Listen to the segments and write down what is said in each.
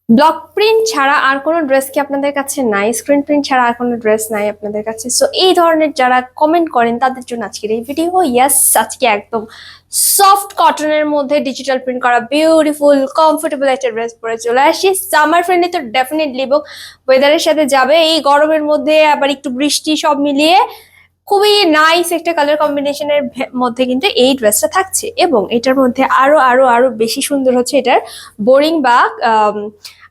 Block print ছাড়া আর কোনো dress কি আপনাদের কাছে নাই? স্ক্রিন প্রিন্ট ছাড়া আর কোনো ড্রেস নাই আপনাদের কাছে? সো এই ধরনের যারা কমেন্ট করেন তাদের জন্য আজকের এই ভিডিও। ইয়েস, আজকে একদম সফট কটনের মধ্যে ডিজিটাল প্রিন্ট করা বিউটিফুল কমফোর্টেবল একটা ড্রেস পরে চলে আসি। সামার ফ্রেন্ডলি তো ডেফিনেটলি, এবং ওয়েদারের সাথে যাবে এই গরমের মধ্যে, আবার একটু বৃষ্টি, সব মিলিয়ে খুবই নাইস একটা কালার কম্বিনেশনের মধ্যে কিন্তু এই ড্রেসটা থাকছে। এবং এটার মধ্যে আরো আরো আরো বেশি সুন্দর হচ্ছে এটার বোরিং বা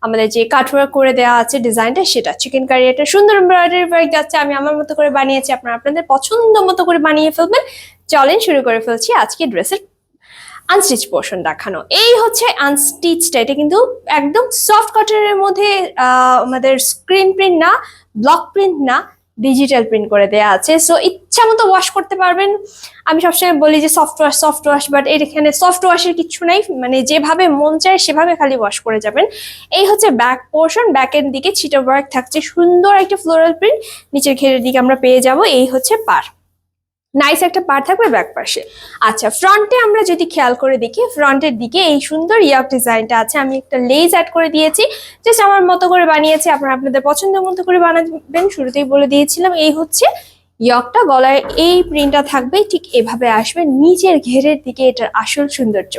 আমাদের যে কাটওয়ার্ক করে দেওয়া আছে ডিজাইনটা, সেটা চিকেন কারি একটা সুন্দর এমব্রয়ডারি ওয়ার্ক যাচ্ছে। আমি আমার মতো করে বানিয়েছি, আপনারা আপনাদের পছন্দ মতো করে বানিয়ে ফেলবেন। চলেন শুরু করে ফেলছি আজকে ড্রেসের আনস্টিচ পোর্শন দেখানো। এই হচ্ছে আনস্টিচটা, এটা কিন্তু একদম সফট কটনের মধ্যে আমাদের স্ক্রিন প্রিন্ট না, ব্লক প্রিন্ট না, ডিজিটাল প্রিন্ট করে দেয়া আছে। সো ইচ্ছা মতো ওয়াশ করতে পারবেন। আমি সবসময় বলি যে সফট ওয়াশ, বাট এখানে সফট ওয়াশের কিছু নাই, মানে যেভাবে মন চায় সেভাবে খালি ওয়াশ করে যাবেন। এই হচ্ছে ব্যাক পোর্শন, ব্যাকের দিকে ছিটা ওয়ার্ক থাকছে, সুন্দর একটা ফ্লোরাল প্রিন্ট নিচের ঘেরের দিকে আমরা পেয়ে যাব। এই হচ্ছে পার, নাইস একটা পার থাকবে ব্যাক পাশে। আচ্ছা, ফ্রন্টে আমরা যদি খেয়াল করে দেখি, ফ্রন্টের দিকে এই সুন্দর ইয়ক ডিজাইনটা আছে। আমি একটা লেস অ্যাড করে দিয়েছি, জাস্ট আমার মতো করে বানিয়েছি, আপনারা আপনাদের পছন্দ মতো করে বানাবেন। শুরুতেই বলে দিয়েছিলাম এই হচ্ছে ইয়কটা। গলায় এই প্রিন্টটা থাকবে, ঠিক এভাবে আসবে নিচের ঘেরের দিকে, এটার আসল সৌন্দর্য।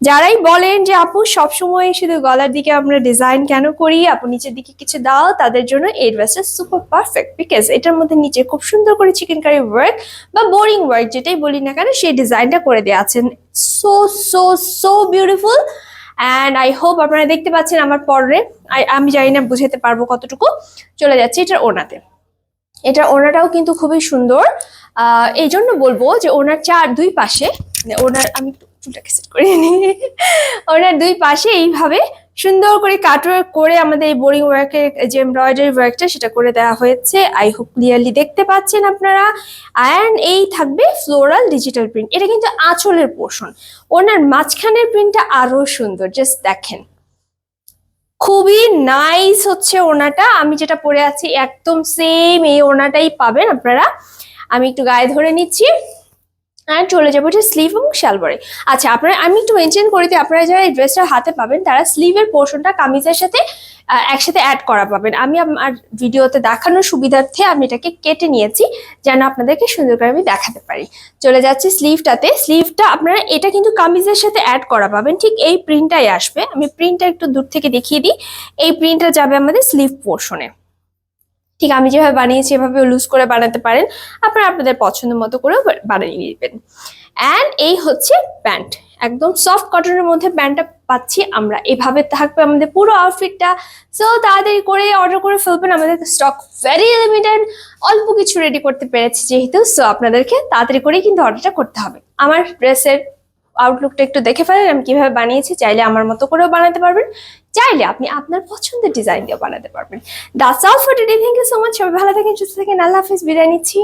যারাই বলেন যে আপু সবসময় শুধু গলার দিকে আমরা ডিজাইন কেন করি, আপু নিচের দিকে কিছু দাও, তাদের জন্য এই ড্রেসটা সুপার পারফেক্ট। বিকজ এটার মধ্যে নিচে খুব সুন্দর করে চিকেন কারি ওয়ার্ক বা বোরিং ওয়ার্ক যেটাই বলি না কেন, সেই ডিজাইনটা করে দেওয়া আছেন। So so so beautiful. And I hope আপনারা দেখতে পাচ্ছেন আমার পরে। আমি জানি না বুঝাতে পারবো কতটুকু। চলে যাচ্ছে এটার ওনাতে। এটার ওনাটাও কিন্তু খুবই সুন্দর। এই জন্য বলবো যে ওনার দুই পাশে, মানে ওনার, আমি চুলটাকে সেট করে নিই, ওনার দুই পাশে এইভাবে সুন্দর করে কাটওয়ার্ক করে আমাদের এই বোরিং ওয়ার্কের যে এমব্রয়ডারি ওয়ার্কটা সেটা করে দেওয়া হয়েছে। আই হোপ ক্লিয়ারলি দেখতে পাচ্ছেন আপনারা। অ্যান্ড এই থাকবে ফ্লোরাল ডিজিটাল প্রিন্ট, এটা কিন্তু আঁচলের পোর্শন। ওনার মাঝখানের প্রিন্টটা আরো সুন্দর, জাস্ট দেখেন, খুবই নাইস হচ্ছে ওনাটা। আমি যেটা পরে আছি একদম সেম এই ওনাটাই পাবেন আপনারা। আমি একটু গায়ে ধরে নিচ্ছি আর চলে যাবো এটা স্লিভ এবং সালোয়ারে। আচ্ছা, আপনারা আমি একটু মেনশন করে দিই, আপনারা যারা এই ড্রেসটা হাতে পাবেন তারা স্লিভের পোর্শনটা কামিজের সাথে একসাথে অ্যাড করা পাবেন। আমি আমার ভিডিওতে দেখানোর সুবিধার্থে আমি এটাকে কেটে নিয়েছি, যেন আপনাদেরকে সুন্দর করে আমি দেখাতে পারি। চলে যাচ্ছি স্লিভটাতে। স্লিভটা আপনারা এটা কিন্তু কামিজের সাথে অ্যাড করা পাবেন, ঠিক এই প্রিন্টটাই আসবে। আমি প্রিন্টটা একটু দূর থেকে দেখিয়ে দিই। এই প্রিন্টটা যাবে আমাদের স্লিভ পোর্শনে, ঠিক আমি যেভাবে বানিয়েছি এভাবে লুজ করে বানাতে পারেন, আপনারা আপনাদের পছন্দ মতো করেও বানিয়ে নেবেন। অ্যান্ড এই হচ্ছে প্যান্ট, একদম সফট কটনের মধ্যে প্যান্টটা পাচ্ছি আমরা। এভাবে থাকবে আমাদের পুরো আউটফিটটা। সো তাড়াতাড়ি করে অর্ডার করে ফেলবেন, আমাদের স্টক ভেরি লিমিটেড, অল্প কিছু রেডি করতে পেরেছি যেহেতু। সো আপনাদেরকে তাড়াতাড়ি করেই কিন্তু অর্ডারটা করতে হবে। আমার ড্রেসের আউটলুকটা একটু দেখে ফেলেন আমি কিভাবে বানিয়েছি, চাইলে আমার মতো করেও বানাতে পারবেন, চাইলে আপনি আপনার পছন্দের ডিজাইন দিয়ে বানাতে পারবেন। That's all for today. Thank you so much. সবাই ভালো থাকেন, সুস্থ থাকেন। আল্লাহ হাফিজ, বিদায় নিচ্ছি।